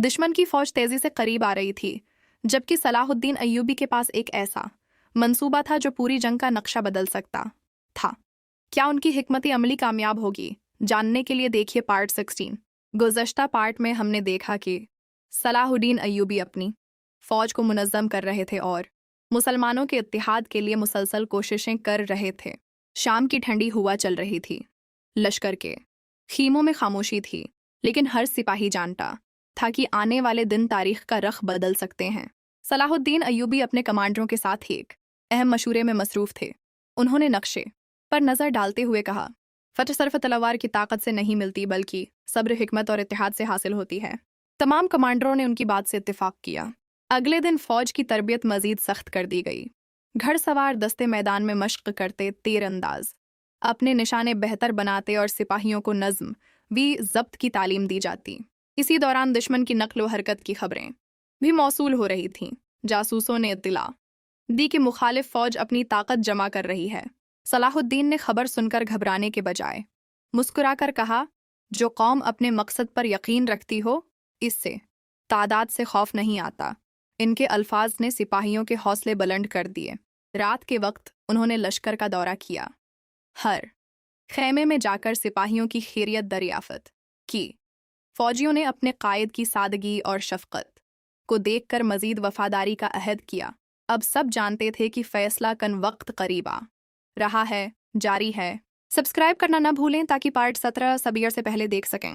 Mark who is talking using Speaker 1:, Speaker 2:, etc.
Speaker 1: दुश्मन की फौज तेजी से करीब आ रही थी, जबकि सलाहुद्दीन अय्यूबी के पास एक ऐसा मंसूबा था जो पूरी जंग का नक्शा बदल सकता था। क्या उनकी हिकमत अमली कामयाब होगी? जानने के लिए देखिए पार्ट 16। गुज़श्ता पार्ट में हमने देखा कि सलाहुद्दीन अय्यूबी अपनी फौज को मुनज़्ज़म कर रहे थे और मुसलमानों के इत्तिहाद के लिए मुसलसल कोशिशें कर रहे थे। शाम की ठंडी हवा चल रही थी, लश्कर के खीमों में खामोशी थी, लेकिन हर सिपाही जानता था कि आने वाले दिन तारीख का रख बदल सकते हैं। सलाहुद्दीन अय्यूबी अपने कमांडरों के साथ एक अहम मशूरे में मसरूफ़ थे। उन्होंने नक्शे पर नज़र डालते हुए कहा, फतह सिर्फ तलवार की ताकत से नहीं मिलती, बल्कि सब्र, हिकमत और इत्तेहाद से हासिल होती है। तमाम कमांडरों ने उनकी बात से इत्तेफाक किया। अगले दिन फौज की तरबियत मजीद सख्त कर दी गई। घड़सवार दस्ते मैदान में मश्क करते, तीरंदाज अपने निशाने बेहतर बनाते और सिपाहियों को नज़्म भी ज़ब्त की तालीम दी जाती। इसी दौरान दुश्मन की नक्ल व हरकत की खबरें भी मौसूल हो रही थीं। जासूसों ने इत्तिला दी कि मुखालिफ फौज अपनी ताकत जमा कर रही है। सलाहुद्दीन ने खबर सुनकर घबराने के बजाय मुस्कुराकर कहा, जो कौम अपने मकसद पर यकीन रखती हो, इससे तादाद से खौफ नहीं आता। इनके अल्फाज ने सिपाहियों के हौसले बुलंद कर दिए। रात के वक्त उन्होंने लश्कर का दौरा किया। हर खैमे में जाकर सिपाहियों की खैरियत दरियाफत की। फौजियों ने अपने कायद की सादगी और शफकत को देखकर मजीद वफादारी का अहद किया। अब सब जानते थे कि फैसला कन वक्त करीब आ रहा है। जारी है। सब्सक्राइब करना न भूलें ताकि पार्ट 17 सबीर से पहले देख सकें।